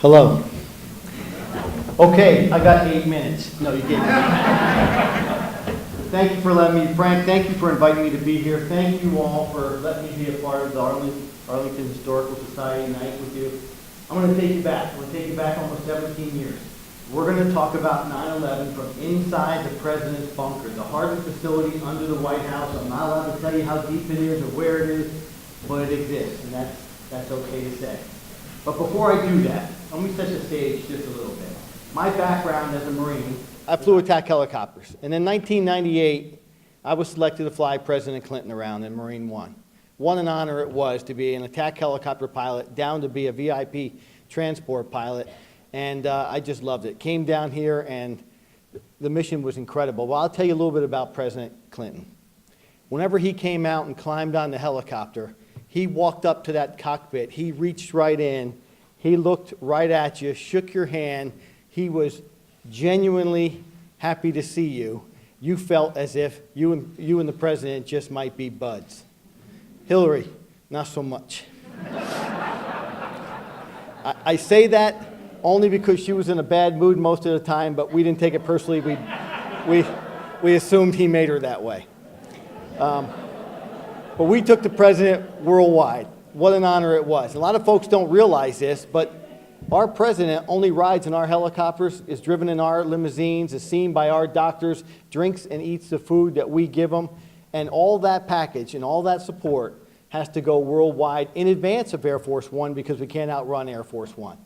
Hello. Okay, I got 8 minutes. No, you didn't. Thank you for letting me, Frank, thank you for inviting me to be here. Thank you all for letting me be a part of the Arlington Historical Society night with you. I'm going to take you back. I'm going to take you back almost 17 years. We're going to talk about 9/11 from inside the president's bunker, the Harvard facility under the White House. I'm not allowed to tell you how deep it is or where it is, but it exists, and that's okay to say. But before I do that, let me set the stage just a little bit. My background as a Marine, I flew attack helicopters. And in 1998, I was selected to fly President Clinton around in Marine One. What an honor it was to be an attack helicopter pilot, down to be a VIP transport pilot. And I just loved it. Came down here, and the mission was incredible. Well, I'll tell you a little bit about President Clinton. Whenever he came out and climbed on the helicopter, he walked up to that cockpit. He reached right in. He looked right at you, shook your hand. He was genuinely happy to see you. You felt as if you and the president just might be buds. Hillary, not so much. I say that only because she was in a bad mood most of the time, but we didn't take it personally. We assumed he made her that way. But we took the president worldwide. What an honor it was. A lot of folks don't realize this, but our president only rides in our helicopters, is driven in our limousines, is seen by our doctors, drinks and eats the food that we give him, and all that package and all that support has to go worldwide in advance of Air Force One because we can't outrun Air Force One.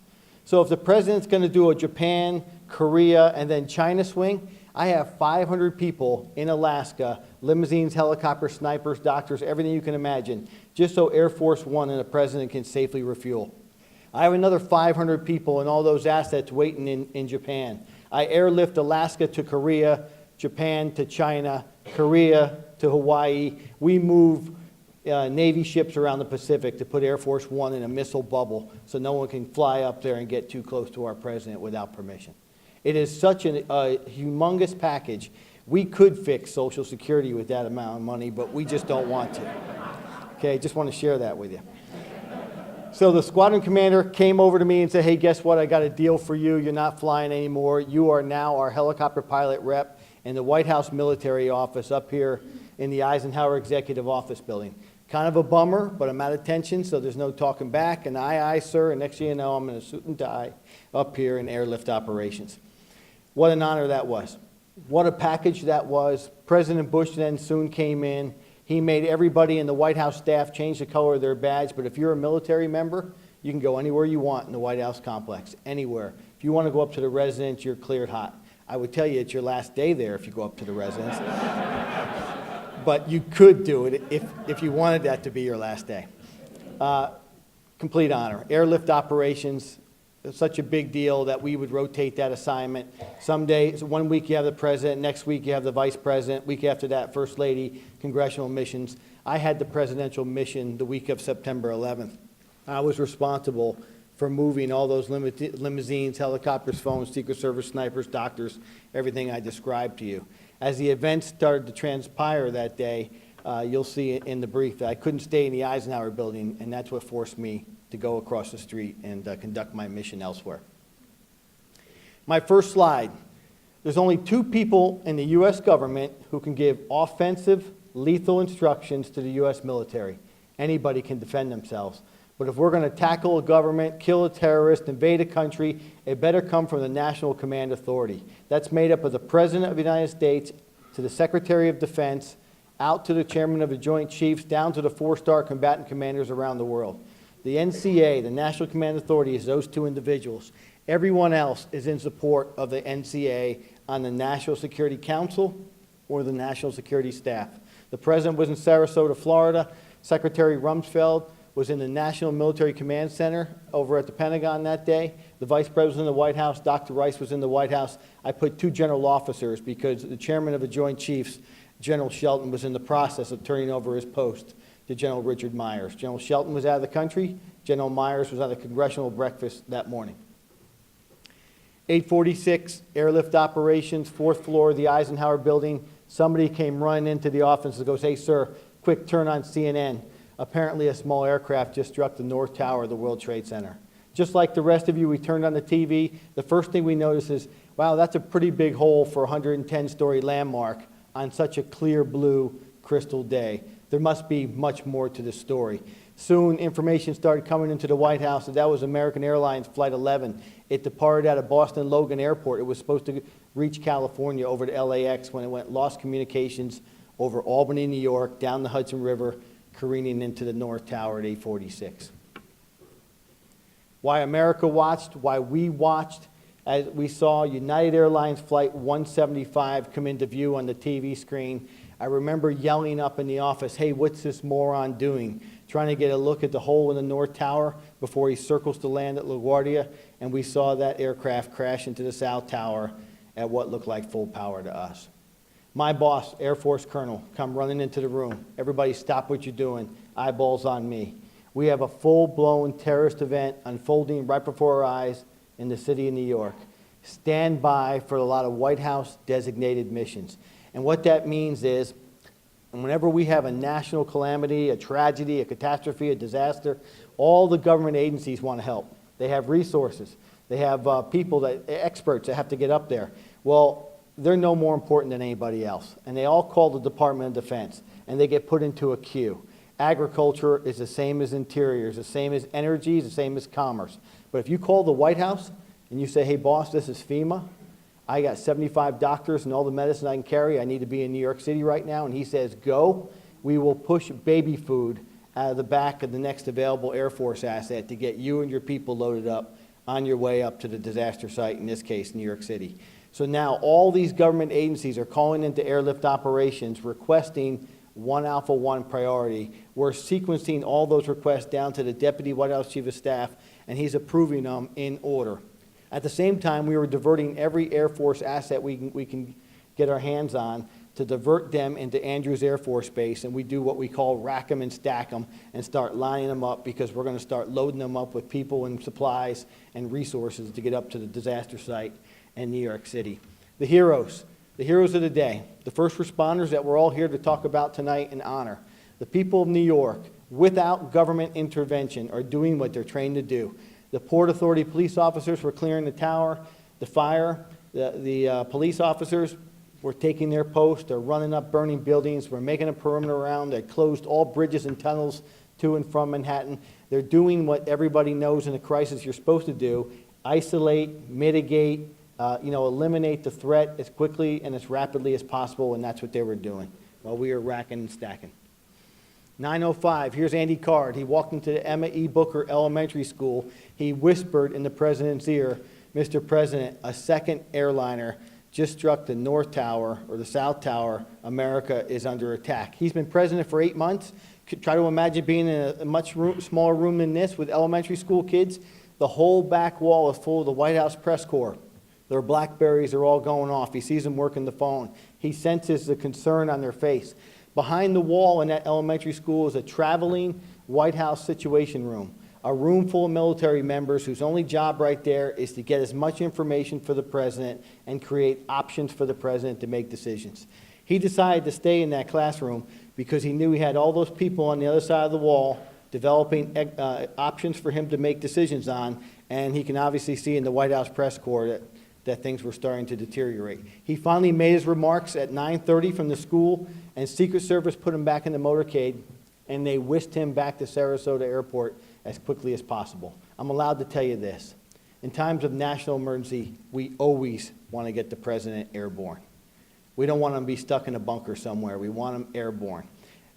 So if the president's going to do a Japan, Korea, and then China swing, I have 500 people in Alaska, limousines, helicopters, snipers, doctors, everything you can imagine, just so Air Force One and the president can safely refuel. I have another 500 people and all those assets waiting in Japan. I airlift Alaska to Korea, Japan to China, Korea to Hawaii. We move Navy ships around the Pacific to put Air Force One in a missile bubble so no one can fly up there and get too close to our president without permission. It is such a humongous package. We could fix Social Security with that amount of money, but we just don't want to. Okay, just want to share that with you. So the squadron commander came over to me and said, hey, guess what? I got a deal for you. You're not flying anymore. You are now our helicopter pilot rep in the White House military office up here in the Eisenhower Executive Office Building. Kind of a bummer, but I'm out of tension, so there's no talking back. And aye, sir, and next thing you know, I'm in a suit and tie up here in airlift operations. What an honor that was. What a package that was. President Bush then soon came in. He made everybody in the White House staff change the color of their badge, but if you're a military member, you can go anywhere you want in the White House complex, anywhere. If you want to go up to the residence, you're cleared hot. I would tell you it's your last day there if you go up to the residence. But you could do it if you wanted that to be your last day. Complete honor. Airlift operations, such a big deal that we would rotate that assignment. Some days, one week you have the president, next week you have the vice president, week after that, first lady, congressional missions. I had the presidential mission the week of September 11th. I was responsible for moving all those limousines, helicopters, phones, Secret Service snipers, doctors, everything I described to you. As the events started to transpire that day, you'll see in the brief that I couldn't stay in the Eisenhower building, and that's what forced me to go across the street and conduct my mission elsewhere. My first slide. There's only 2 people in the U.S. government who can give offensive, lethal instructions to the U.S. military. Anybody can defend themselves. But if we're going to tackle a government, kill a terrorist, invade a country, it better come from the National Command Authority. That's made up of the President of the United States, to the Secretary of Defense, out to the Chairman of the Joint Chiefs, down to the 4-star combatant commanders around the world. The NCA, the National Command Authority, is those 2 individuals. Everyone else is in support of the NCA on the National Security Council or the National Security Staff. The President was in Sarasota, Florida. Secretary Rumsfeld was in the National Military Command Center over at the Pentagon that day. The Vice President was in the White House. Dr. Rice was in the White House. I put 2 general officers because the Chairman of the Joint Chiefs, General Shelton, was in the process of turning over his post to General Richard Myers. General Shelton was out of the country. General Myers was at a congressional breakfast that morning. 846, airlift operations, 4th floor of the Eisenhower building. Somebody came running into the office and goes, hey, sir, quick turn on CNN. Apparently a small aircraft just struck the North Tower of the World Trade Center. Just like the rest of you, we turned on the TV. The first thing we noticed is, wow, that's a pretty big hole for a 110-story landmark on such a clear blue crystal day. There must be much more to the story. Soon, information started coming into the White House that that was American Airlines Flight 11. It departed out of Boston Logan Airport. It was supposed to reach California over to LAX when it went lost communications over Albany, New York, down the Hudson River, careening into the North Tower at 8:46. Why America watched, why we watched, as we saw United Airlines Flight 175 come into view on the TV screen. I remember yelling up in the office, hey, what's this moron doing? Trying to get a look at the hole in the North Tower before he circles to land at LaGuardia, and we saw that aircraft crash into the South Tower at what looked like full power to us. My boss, Air Force Colonel, come running into the room. Everybody stop what you're doing. Eyeballs on me. We have a full-blown terrorist event unfolding right before our eyes in the city of New York. Stand by for a lot of White House designated missions. And what that means is, whenever we have a national calamity, a tragedy, a catastrophe, a disaster, all the government agencies want to help. They have resources. They have people, experts that have to get up there. Well, they're no more important than anybody else. And they all call the Department of Defense, and they get put into a queue. Agriculture is the same as interiors, the same as energy, the same as commerce. But if you call the White House and you say, hey, boss, this is FEMA. I got 75 doctors and all the medicine I can carry. I need to be in New York City right now. And he says, go. We will push baby food out of the back of the next available Air Force asset to get you and your people loaded up on your way up to the disaster site, in this case, New York City. So now all these government agencies are calling into airlift operations requesting 1 Alpha 1 priority. We're sequencing all those requests down to the Deputy White House Chief of Staff, and he's approving them in order. At the same time, we were diverting every Air Force asset we can get our hands on to divert them into Andrews Air Force Base, and we do what we call rack them and stack them and start lining them up, because we're going to start loading them up with people and supplies and resources to get up to the disaster site in New York City. The heroes of the day, the first responders that we're all here to talk about tonight and honor. The people of New York, without government intervention, are doing what they're trained to do. The Port Authority police officers were clearing the tower. The fire, the police officers were taking their post. They're running up burning buildings. We're making a perimeter around. They closed all bridges and tunnels to and from Manhattan. They're doing what everybody knows in a crisis you're supposed to do: isolate, mitigate, eliminate the threat as quickly and as rapidly as possible, and that's what they were doing while we were racking and stacking. 9:05, here's Andy Card. He walked into the Emma E. Booker Elementary School. He whispered in the president's ear, Mr. President, a second airliner just struck the North Tower, or the South Tower. America is under attack. He's been president for 8 months. Try to imagine being in a much smaller room than this with elementary school kids. The whole back wall is full of the White House press corps. Their Blackberries are all going off. He sees them working the phone. He senses the concern on their face. Behind the wall in that elementary school is a traveling White House Situation Room, a room full of military members whose only job right there is to get as much information for the president and create options for the president to make decisions. He decided to stay in that classroom because he knew he had all those people on the other side of the wall developing options for him to make decisions on, and he can obviously see in the White House press corps that things were starting to deteriorate. He finally made his remarks at 9:30 from the school, and Secret Service put him back in the motorcade, and they whisked him back to Sarasota Airport as quickly as possible. I'm allowed to tell you this. In times of national emergency, we always want to get the president airborne. We don't want him to be stuck in a bunker somewhere. We want him airborne.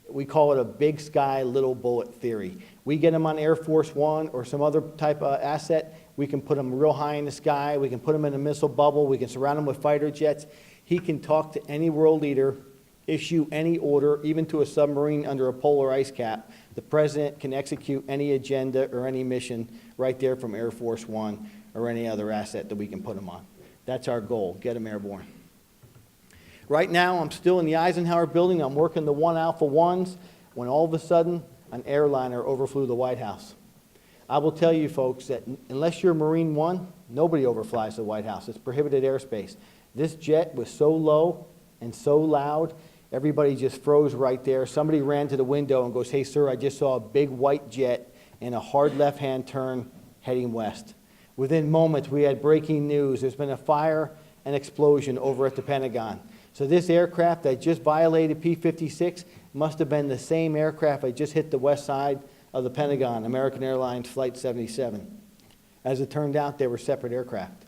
We call it a big sky, little bullet theory. We get him on Air Force One or some other type of asset, we can put him real high in the sky, we can put him in a missile bubble, we can surround him with fighter jets. He can talk to any world leader, issue any order, even to a submarine under a polar ice cap. The president can execute any agenda or any mission right there from Air Force One or any other asset that we can put him on. That's our goal, get him airborne. Right now, I'm still in the Eisenhower building. I'm working the 1 Alpha 1s when all of a sudden, an airliner overflew the White House. I will tell you folks that unless you're Marine One, nobody overflies the White House. It's prohibited airspace. This jet was so low and so loud, everybody just froze right there. Somebody ran to the window and goes, hey sir, I just saw a big white jet in a hard left-hand turn heading west. Within moments, we had breaking news. There's been a fire and explosion over at the Pentagon. So this aircraft that just violated P-56 must have been the same aircraft that just hit the west side of the Pentagon, American Airlines Flight 77. As it turned out, they were separate aircraft.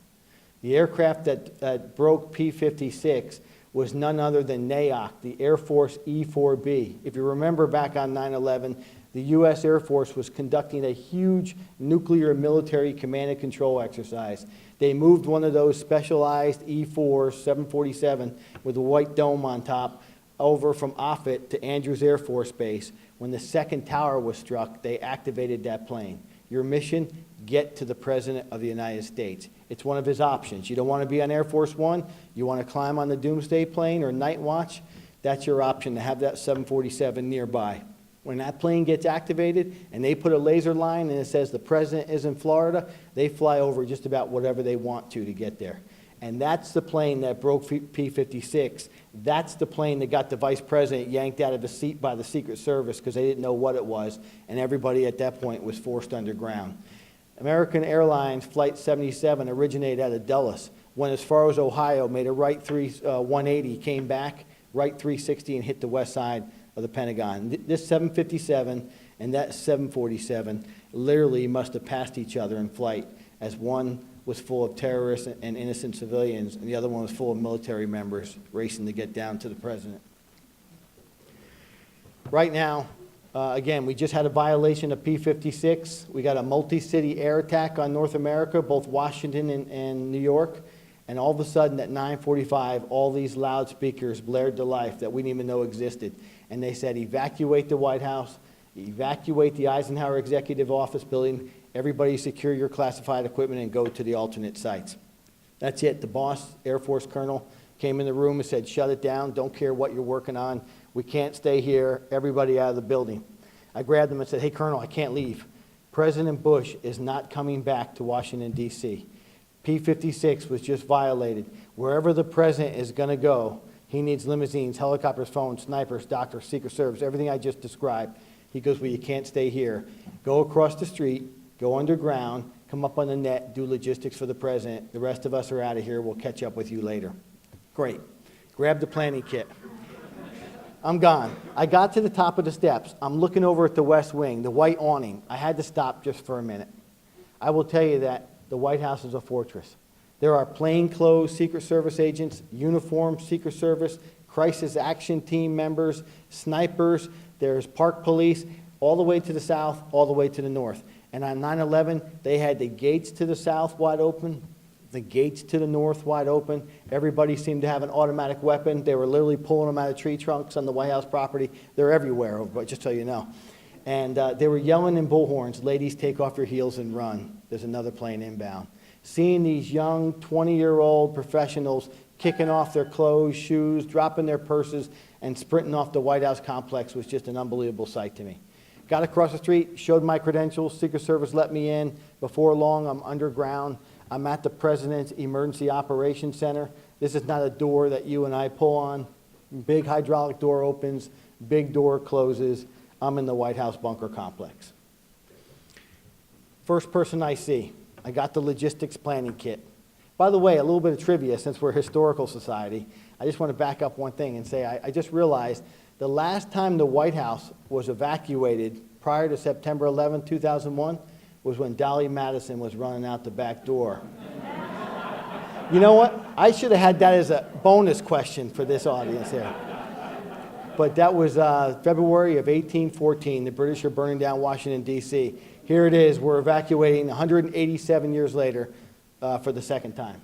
The aircraft that broke P-56 was none other than NAOC, the Air Force E-4B. If you remember back on 9/11, the U.S. Air Force was conducting a huge nuclear military command and control exercise. They moved one of those specialized E-4s, 747, with a white dome on top, over from Offutt to Andrews Air Force Base. When the second tower was struck, they activated that plane. Your mission, get to the President of the United States. It's one of his options. You don't want to be on Air Force One, you want to climb on the Doomsday plane or Night Watch, that's your option, to have that 747 nearby. When that plane gets activated and they put a laser line and it says the President is in Florida, they fly over just about whatever they want to get there. And that's the plane that broke P-56. That's the plane that got the Vice President yanked out of his seat by the Secret Service because they didn't know what it was, and everybody at that point was forced underground. American Airlines Flight 77 originated out of Dulles, went as far as Ohio, made a right 180, came back, right 360, and hit the west side of the Pentagon. This 757 and that 747 literally must have passed each other in flight, as one was full of terrorists and innocent civilians, and the other one was full of military members racing to get down to the President. Right now, again, we just had a violation of P-56. We got a multi-city air attack on North America, both Washington and New York. And all of a sudden at 9:45, all these loudspeakers blared to life that we didn't even know existed. And they said, evacuate the White House, evacuate the Eisenhower Executive Office building, everybody secure your classified equipment and go to the alternate sites. That's it. The boss, Air Force Colonel, came in the room and said, shut it down, don't care what you're working on. We can't stay here, everybody out of the building. I grabbed him and said, hey, Colonel, I can't leave. President Bush is not coming back to Washington, D.C. P-56 was just violated. Wherever the President is going to go, he needs limousines, helicopters, phones, snipers, doctors, Secret Service, everything I just described. He goes, well, you can't stay here. Go across the street, go underground, come up on the net, do logistics for the President. The rest of us are out of here. We'll catch up with you later. Great. Grab the planning kit. I'm gone. I got to the top of the steps. I'm looking over at the West Wing, the white awning. I had to stop just for a minute. I will tell you that the White House is a fortress. There are plainclothes Secret Service agents, uniformed Secret Service, crisis action team members, snipers, there's park police, all the way to the south, all the way to the north. And on 9/11, they had the gates to the south wide open, the gates to the north wide open. Everybody seemed to have an automatic weapon. They were literally pulling them out of tree trunks on the White House property. They're everywhere, but just so you know. And they were yelling in bullhorns, ladies, take off your heels and run. There's another plane inbound. Seeing these young 20-year-old professionals kicking off their clothes, shoes, dropping their purses, and sprinting off the White House complex was just an unbelievable sight to me. Got across the street, showed my credentials, Secret Service let me in. Before long, I'm underground. I'm at the President's Emergency Operations Center. This is not a door that you and I pull on. Big hydraulic door opens, big door closes. I'm in the White House bunker complex. First person I see, I got the logistics planning kit. By the way, a little bit of trivia, since we're a historical society, I just want to back up one thing and say I just realized the last time the White House was evacuated prior to September 11, 2001, was when Dolly Madison was running out the back door. You know what? I should have had that as a bonus question for this audience here. But that was February of 1814. The British are burning down Washington, D.C. Here it is. We're evacuating 187 years later for the second time.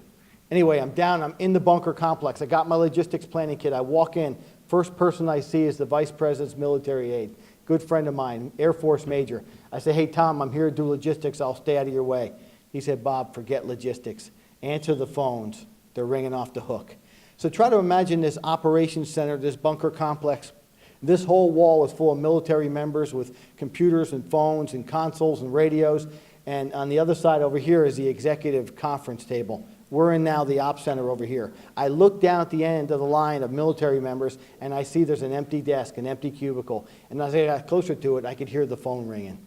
Anyway, I'm down. I'm in the bunker complex. I got my logistics planning kit. I walk in. First person I see is the Vice President's military aide, good friend of mine, Air Force Major. I say, hey, Tom, I'm here to do logistics. I'll stay out of your way. He said, Bob, forget logistics. Answer the phones. They're ringing off the hook. So try to imagine this operations center, this bunker complex. This whole wall is full of military members with computers and phones and consoles and radios. And on the other side over here is the executive conference table. We're in now the ops center over here. I look down at the end of the line of military members, and I see there's an empty desk, an empty cubicle. And as I got closer to it, I could hear the phone ringing.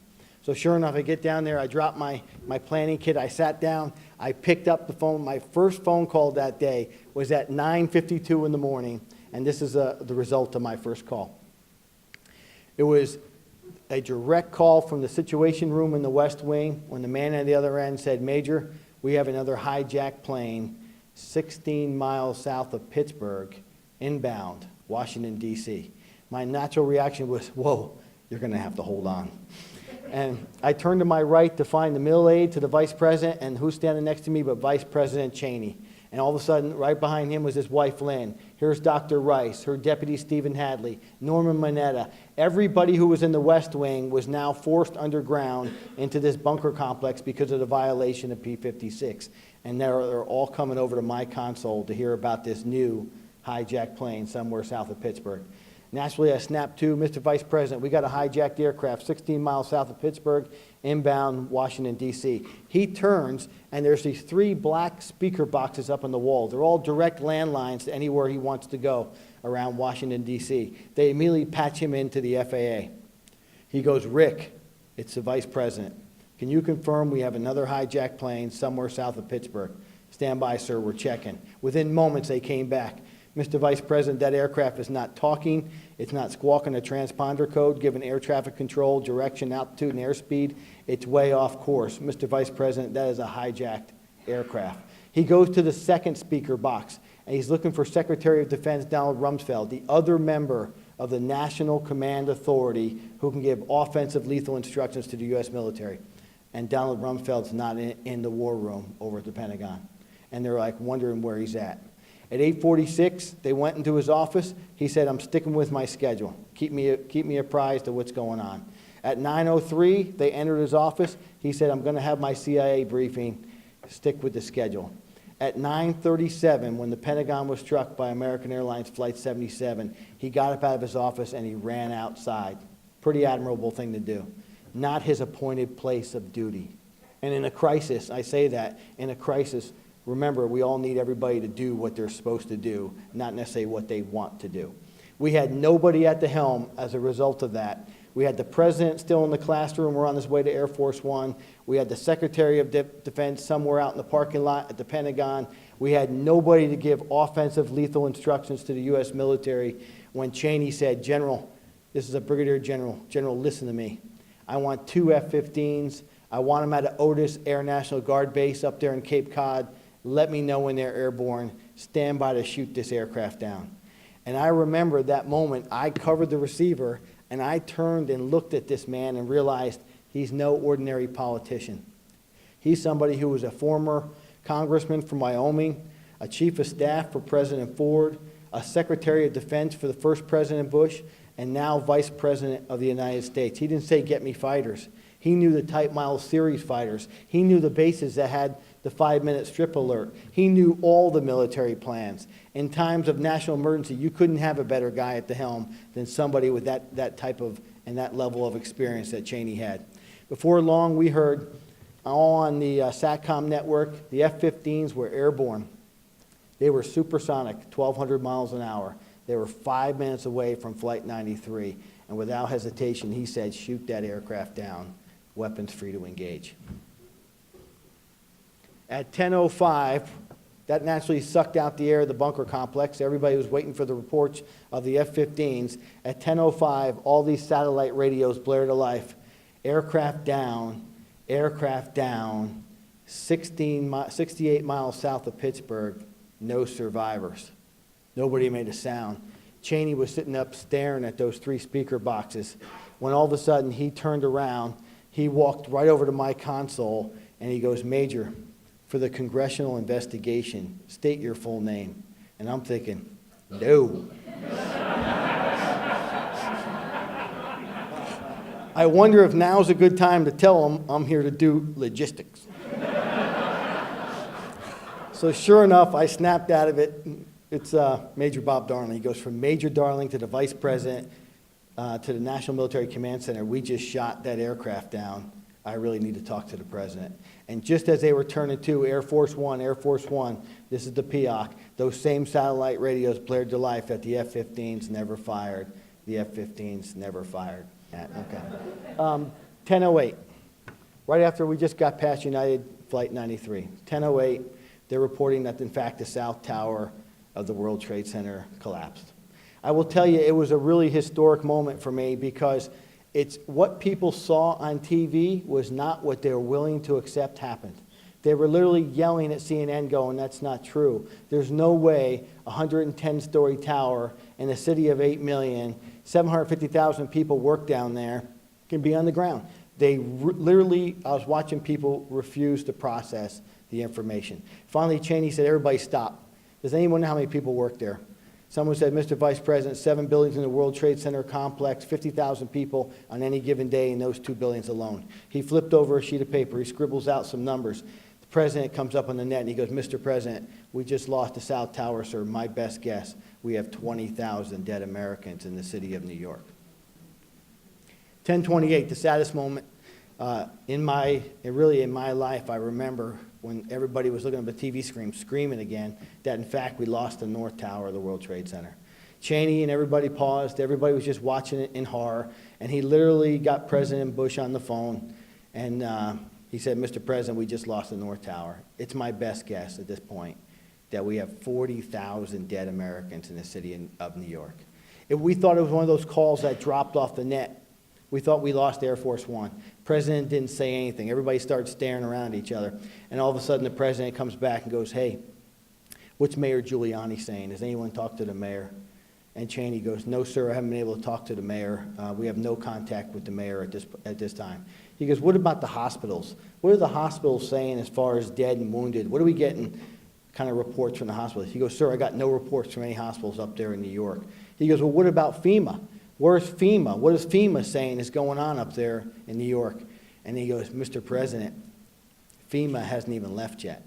So sure enough, I get down there, I drop my planning kit, I sat down, I picked up the phone. My first phone call that day was at 9:52 in the morning, and this is the result of my first call. It was a direct call from the Situation Room in the West Wing when the man on the other end said, "Major, we have another hijacked plane 16 miles south of Pittsburgh, inbound, Washington, D.C." My natural reaction was, whoa, you're going to have to hold on. And I turned to my right to find the middle aide to the vice president, and who's standing next to me but Vice President Cheney. And all of a sudden, right behind him was his wife, Lynn. Here's Dr. Rice, her deputy, Stephen Hadley, Norman Mineta. Everybody who was in the West Wing was now forced underground into this bunker complex because of the violation of P-56. And they're all coming over to my console to hear about this new hijacked plane somewhere south of Pittsburgh. Naturally, I snapped to Mr. Vice President. We got a hijacked aircraft 16 miles south of Pittsburgh, inbound Washington, D.C. He turns, and there's these 3 black speaker boxes up on the wall. They're all direct landlines to anywhere he wants to go around Washington, D.C. They immediately patch him into the FAA. He goes, "Rick, it's the Vice President. Can you confirm we have another hijacked plane somewhere south of Pittsburgh?" "Stand by, sir, we're checking." Within moments, they came back. "Mr. Vice President, that aircraft is not talking. It's not squawking a transponder code, giving air traffic control, direction, altitude, and airspeed. It's way off course. Mr. Vice President, that is a hijacked aircraft." He goes to the second speaker box, and he's looking for Secretary of Defense Donald Rumsfeld, the other member of the National Command Authority who can give offensive lethal instructions to the U.S. military. And Donald Rumsfeld's not in the war room over at the Pentagon. And they're like wondering where he's at. At 8:46, they went into his office. He said, "I'm sticking with my schedule. Keep me apprised of what's going on." At 9:03, they entered his office. He said, "I'm going to have my CIA briefing. Stick with the schedule." At 9:37, when the Pentagon was struck by American Airlines Flight 77, he got up out of his office and he ran outside. Pretty admirable thing to do. Not his appointed place of duty. And in a crisis, I say that, in a crisis, remember, we all need everybody to do what they're supposed to do, not necessarily what they want to do. We had nobody at the helm as a result of that. We had the president still in the classroom. We're on his way to Air Force One. We had the Secretary of Defense somewhere out in the parking lot at the Pentagon. We had nobody to give offensive lethal instructions to the U.S. military when Cheney said, "General, this is a brigadier general. General, listen to me. I want 2 F-15s. I want them at an Otis Air National Guard base up there in Cape Cod. Let me know when they're airborne. Stand by to shoot this aircraft down." And I remember that moment, I covered the receiver, and I turned and looked at this man and realized he's no ordinary politician. He's somebody who was a former congressman from Wyoming, a chief of staff for President Ford, a Secretary of Defense for the first President Bush, and now Vice President of the United States. He didn't say, "Get me fighters." He knew the Type Mile series fighters. He knew the bases that had the 5-minute strip alert. He knew all the military plans. In times of national emergency, you couldn't have a better guy at the helm than somebody with that type of and that level of experience that Cheney had. Before long, we heard all on the SATCOM network, the F-15s were airborne. They were supersonic, 1,200 miles an hour. They were 5 minutes away from Flight 93. And without hesitation, he said, "Shoot that aircraft down. Weapons free to engage." At 10:05, that naturally sucked out the air of the bunker complex. Everybody was waiting for the reports of the F-15s. At 10:05, all these satellite radios blared to life. Aircraft down, 68 miles south of Pittsburgh, no survivors. Nobody made a sound. Cheney was sitting up staring at those 3 speaker boxes when all of a sudden he turned around, he walked right over to my console, and he goes, "Major, for the congressional investigation, state your full name." And I'm thinking, no. I wonder if now's a good time to tell him I'm here to do logistics. So sure enough, I snapped out of it. It's Major Bob Darling. He goes from Major Darling to the Vice President to the National Military Command Center. "We just shot that aircraft down. I really need to talk to the president." And just as they were turning to Air Force One, this is the PEOC, those same satellite radios blared to life that the F-15s never fired. The F-15s never fired. Okay. 10:08. right after we just got past United Flight 93. 10:08, they're reporting that, in fact, the South Tower of the World Trade Center collapsed. I will tell you, it was a really historic moment for me because it's what people saw on TV was not what they were willing to accept happened. They were literally yelling at CNN going, that's not true. There's no way a 110-story tower in a city of 8 million, 750,000 people work down there, can be on the ground. They literally, I was watching people refuse to process the information. Finally, Cheney said, everybody stop. Does anyone know how many people work there? Someone said, Mr. Vice President, 7 buildings in the World Trade Center complex, 50,000 people on any given day in those 2 buildings alone. He flipped over a sheet of paper. He scribbles out some numbers. The president comes up on the net and he goes, Mr. President, we just lost the South Tower, sir. My best guess, we have 20,000 dead Americans in the city of New York. 10:28, the saddest moment in my life, I remember when everybody was looking at the TV screen, screaming again, that in fact we lost the North Tower of the World Trade Center. Cheney and everybody paused. Everybody was just watching it in horror. And he literally got President Bush on the phone. And he said, Mr. President, we just lost the North Tower. It's my best guess at this point that we have 40,000 dead Americans in the city of New York. We thought it was one of those calls that dropped off the net. We thought we lost Air Force One. President didn't say anything. Everybody started staring around at each other. And all of a sudden, the president comes back and goes, hey, what's Mayor Giuliani saying? Has anyone talked to the mayor? And Cheney goes, no, sir, I haven't been able to talk to the mayor. We have no contact with the mayor at this time. He goes, what about the hospitals? What are the hospitals saying as far as dead and wounded? What are we getting kind of reports from the hospitals? He goes, sir, I got no reports from any hospitals up there in New York. He goes, well, what about FEMA? Where's FEMA? What is FEMA saying is going on up there in New York? And he goes, Mr. President, FEMA hasn't even left yet.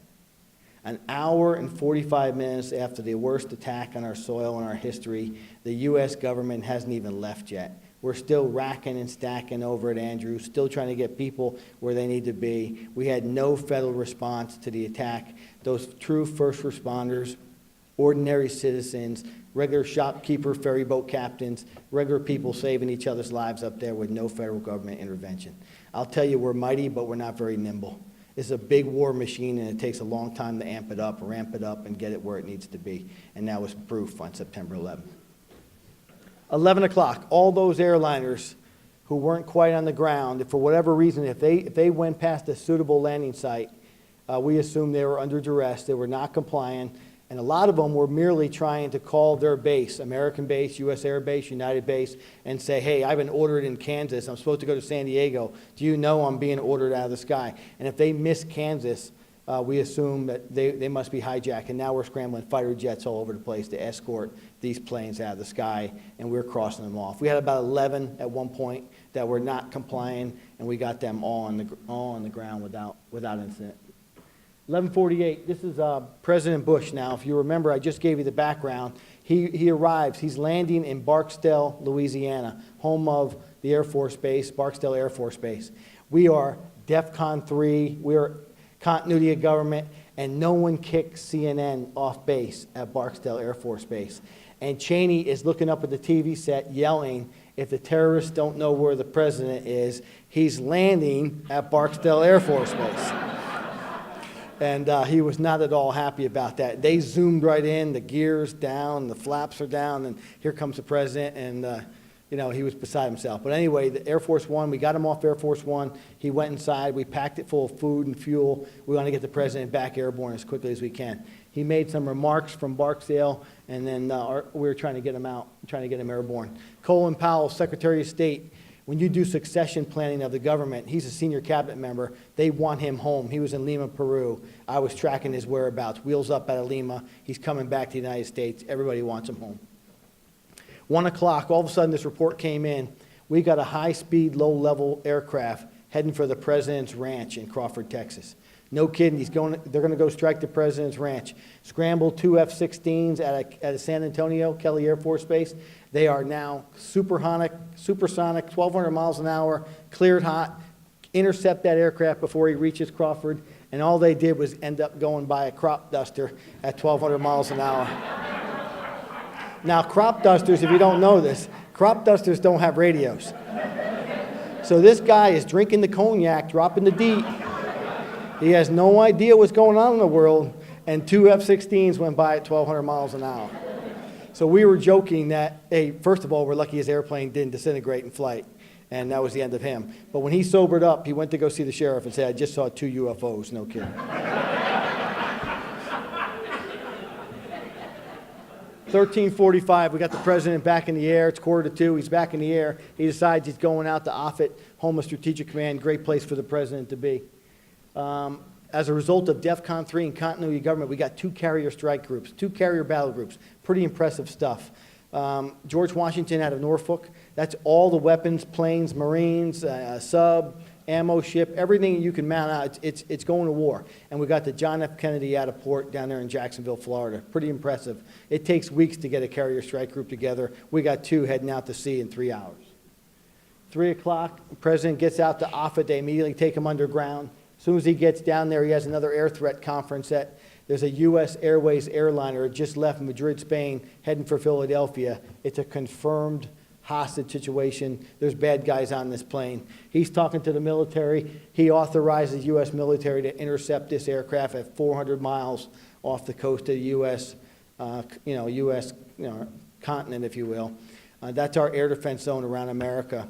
An hour and 45 minutes after the worst attack on our soil in our history, the U.S. government hasn't even left yet. We're still racking and stacking over at Andrews, still trying to get people where they need to be. We had no federal response to the attack. Those true first responders, ordinary citizens, regular shopkeeper, ferry boat captains, regular people saving each other's lives up there with no federal government intervention. I'll tell you, we're mighty, but we're not very nimble. It's a big war machine, and it takes a long time to ramp it up, and get it where it needs to be. And that was proof on September 11th. 11 o'clock, all those airliners who weren't quite on the ground, if for whatever reason, if they went past a suitable landing site, we assumed they were under duress, they were not compliant, and a lot of them were merely trying to call their base, American base, U.S. Air Base, United Base, and say, hey, I've been ordered in Kansas. I'm supposed to go to San Diego. Do you know I'm being ordered out of the sky? And if they miss Kansas, we assume that they must be hijacked. And now we're scrambling fighter jets all over the place to escort these planes out of the sky, and we're crossing them off. We had about 11 at one point that were not complying, and we got them all on the ground without incident. 11:48, this is President Bush now. If you remember, I just gave you the background. He arrives, he's landing in Barksdale, Louisiana, home of the Air Force Base, Barksdale Air Force Base. We are DEFCON 3, we are continuity of government, and no one kicks CNN off base at Barksdale Air Force Base. And Cheney is looking up at the TV set yelling, if the terrorists don't know where the president is, he's landing at Barksdale Air Force Base. And he was not at all happy about that. They zoomed right in, the gears down, the flaps are down, and here comes the president, and he was beside himself. But anyway, the Air Force One, we got him off Air Force One. He went inside. We packed it full of food and fuel. We want to get the president back airborne as quickly as we can. He made some remarks from Barksdale, and then we were trying to get him out, trying to get him airborne. Colin Powell, Secretary of State, when you do succession planning of the government, he's a senior cabinet member. They want him home. He was in Lima, Peru. I was tracking his whereabouts. Wheels up out of Lima. He's coming back to the United States. Everybody wants him home. 1 o'clock, all of a sudden this report came in. We got a high-speed, low-level aircraft heading for the president's ranch in Crawford, Texas. No kidding, they're going to go strike the president's ranch. Scrambled 2 F-16s at a San Antonio, Kelly Air Force Base. They are now supersonic, 1,200 miles an hour, cleared hot, intercept that aircraft before he reaches Crawford, and all they did was end up going by a crop duster at 1,200 miles an hour. Now, crop dusters, if you don't know this, crop dusters don't have radios. So this guy is drinking the cognac, dropping the D. He has no idea what's going on in the world, and 2 F-16s went by at 1,200 miles an hour. So we were joking that, hey, first of all, we're lucky his airplane didn't disintegrate in flight, and that was the end of him. But when he sobered up, he went to go see the sheriff and said, I just saw 2 UFOs, no kidding. 13:45, we got the president back in the air. It's 1:45, he's back in the air. He decides he's going out to Offutt, Home of Strategic Command, great place for the president to be. As a result of DEFCON 3 and continuity government, we got 2 carrier strike groups, 2 carrier battle groups. Pretty impressive stuff. George Washington out of Norfolk, that's all the weapons, planes, Marines, sub, ammo ship, everything you can mount out, it's going to war. And we got the John F. Kennedy out of port down there in Jacksonville, Florida. Pretty impressive. It takes weeks to get a carrier strike group together. We got 2 heading out to sea in 3 hours. 3 o'clock, the president gets out to Offutt. They immediately take him underground. As soon as he gets down there, he has another air threat conference. There's a U.S. Airways airliner just left Madrid, Spain, heading for Philadelphia. It's a confirmed hostage situation. There's bad guys on this plane. He's talking to the military. He authorizes U.S. military to intercept this aircraft at 400 miles off the coast of the U.S. Continent, if you will. That's our air defense zone around America.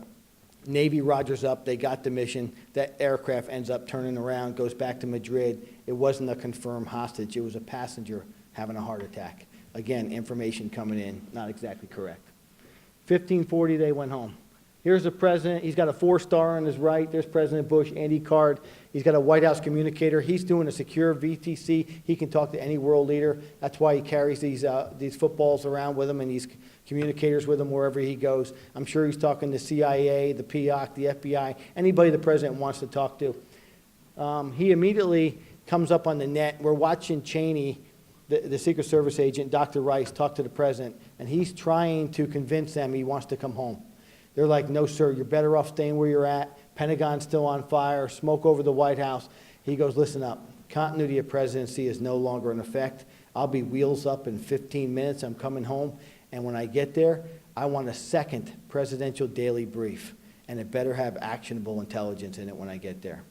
Navy Rogers up, they got the mission. That aircraft ends up turning around, goes back to Madrid. It wasn't a confirmed hostage, it was a passenger having a heart attack. Again, information coming in, not exactly correct. 15:40, they went home. Here's the president, he's got a 4-star on his right. There's President Bush, Andy Card. He's got a White House communicator. He's doing a secure VTC. He can talk to any world leader. That's why he carries these footballs around with him and these communicators with him wherever he goes. I'm sure he's talking to CIA, the POC, the FBI, anybody the president wants to talk to. He immediately comes up on the net. We're watching Cheney, the Secret Service agent, Dr. Rice, talk to the president, and he's trying to convince them he wants to come home. They're like, no, sir, you're better off staying where you're at. Pentagon's still on fire, smoke over the White House. He goes, listen up, continuity of presidency is no longer in effect. I'll be wheels up in 15 minutes. I'm coming home. And when I get there, I want a second presidential daily brief. And it better have actionable intelligence in it when I get there.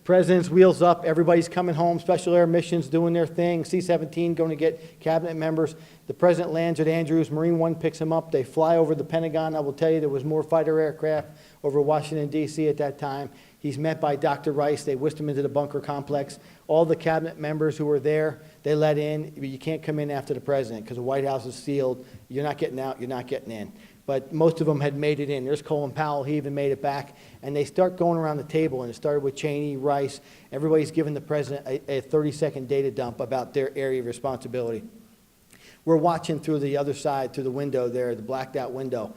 President's wheels up, everybody's coming home, Special Air Missions doing their thing, C-17 going to get cabinet members. The president lands at Andrews, Marine One picks him up, they fly over the Pentagon. I will tell you there was more fighter aircraft over Washington, D.C. at that time. He's met by Dr. Rice, they whisked him into the bunker complex. All the cabinet members who were there, they let in. You can't come in after the president because the White House is sealed. You're not getting out, you're not getting in. But most of them had made it in. There's Colin Powell, he even made it back. And they start going around the table, and it started with Cheney, Rice. Everybody's giving the president a 30-second data dump about their area of responsibility. We're watching through the other side, through the window there, the blacked out window,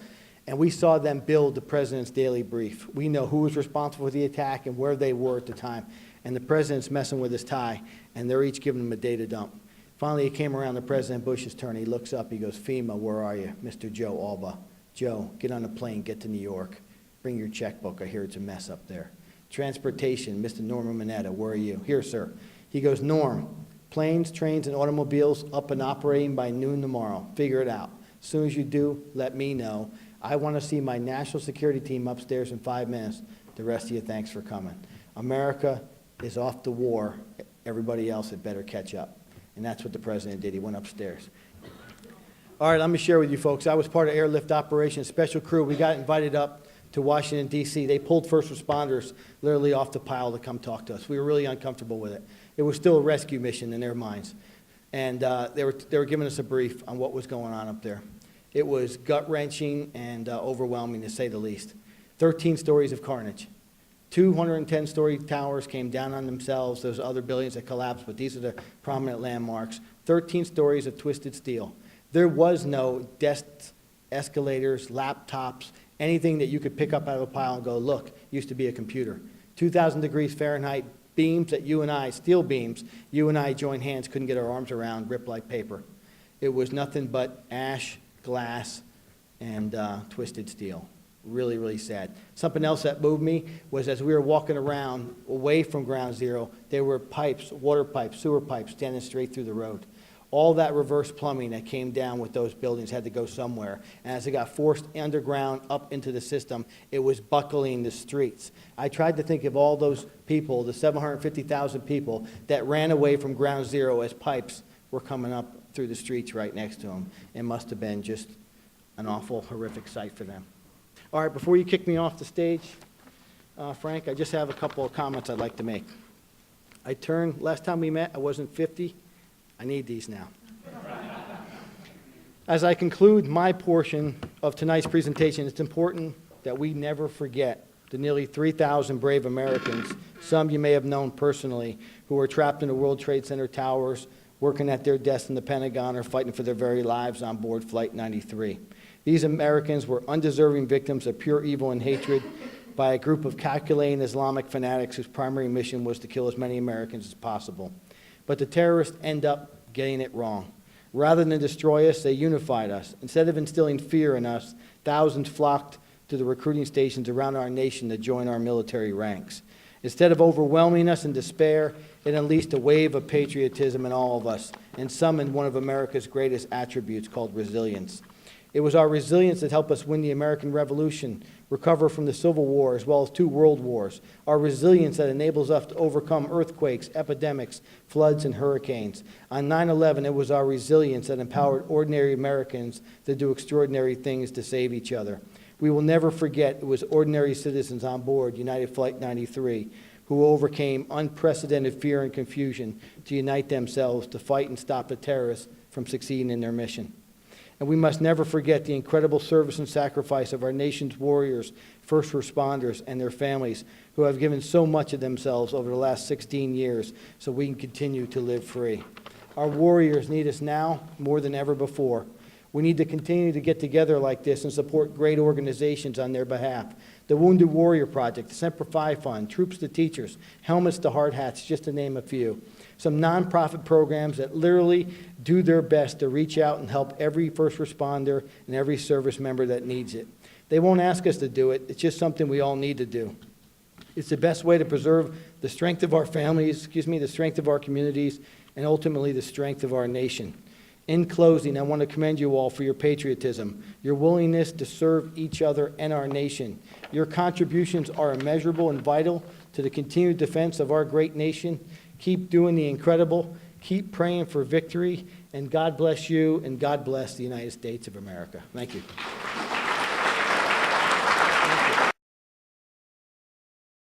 and we saw them build the president's daily brief. We know who was responsible for the attack and where they were at the time. And the president's messing with his tie, and they're each giving him a data dump. Finally, it came around to President Bush's turn. He looks up, he goes, FEMA, where are you? Mr. Joe Alba. Joe, get on a plane, get to New York. Bring your checkbook. I hear it's a mess up there. Transportation, Mr. Norman Mineta, where are you? Here, sir. He goes, Norm, planes, trains, and automobiles up and operating by noon tomorrow. Figure it out. As soon as you do, let me know. I want to see my national security team upstairs in 5 minutes. The rest of you, thanks for coming. America is off to war. Everybody else had better catch up. And that's what the president did. He went upstairs. All right, let me share with you folks. I was part of airlift operations, special crew. We got invited up to Washington, D.C. They pulled first responders literally off the pile to come talk to us. We were really uncomfortable with it. It was still a rescue mission in their minds. And they were giving us a brief on what was going on up there. It was gut-wrenching and overwhelming, to say the least. 13 stories of carnage. 210-story towers came down on themselves. There's other buildings that collapsed, but these are the prominent landmarks. 13 stories of twisted steel. There was no desks, escalators, laptops, anything that you could pick up out of a pile and go, look, used to be a computer. 2,000 degrees Fahrenheit, beams that you and I, steel beams, you and I joined hands, couldn't get our arms around, ripped like paper. It was nothing but ash, glass, and twisted steel. Really, really sad. Something else that moved me was as we were walking around away from ground zero, there were pipes, water pipes, sewer pipes standing straight through the road. All that reverse plumbing that came down with those buildings had to go somewhere. And as it got forced underground up into the system, it was buckling the streets. I tried to think of all those people, the 750,000 people that ran away from ground zero as pipes were coming up through the streets right next to them. It must have been just an awful, horrific sight for them. All right, before you kick me off the stage, Frank, I just have a couple of comments I'd like to make. Last time we met, I wasn't 50. I need these now. As I conclude my portion of tonight's presentation, it's important that we never forget the nearly 3,000 brave Americans, some you may have known personally, who were trapped in the World Trade Center towers, working at their desks in the Pentagon, or fighting for their very lives on board Flight 93. These Americans were undeserving victims of pure evil and hatred by a group of calculating Islamic fanatics whose primary mission was to kill as many Americans as possible. But the terrorists end up getting it wrong. Rather than destroy us, they unified us. Instead of instilling fear in us, thousands flocked to the recruiting stations around our nation to join our military ranks. Instead of overwhelming us in despair, it unleashed a wave of patriotism in all of us and summoned one of America's greatest attributes called resilience. It was our resilience that helped us win the American Revolution, recover from the Civil War, as well as 2 world wars. Our resilience that enables us to overcome earthquakes, epidemics, floods, and hurricanes. On 9/11, it was our resilience that empowered ordinary Americans to do extraordinary things to save each other. We will never forget it was ordinary citizens on board United Flight 93 who overcame unprecedented fear and confusion to unite themselves to fight and stop the terrorists from succeeding in their mission. And we must never forget the incredible service and sacrifice of our nation's warriors, first responders, and their families who have given so much of themselves over the last 16 years so we can continue to live free. Our warriors need us now more than ever before. We need to continue to get together like this and support great organizations on their behalf. The Wounded Warrior Project, the Semper Fi Fund, Troops to Teachers, Helmets to Hard Hats, just to name a few. Some nonprofit programs that literally do their best to reach out and help every first responder and every service member that needs it. They won't ask us to do it. It's just something we all need to do. It's the best way to preserve the strength of our families, the strength of our communities, and ultimately the strength of our nation. In closing, I want to commend you all for your patriotism, your willingness to serve each other and our nation. Your contributions are immeasurable and vital to the continued defense of our great nation. Keep doing the incredible. Keep praying for victory. And God bless you, and God bless the United States of America. Thank you.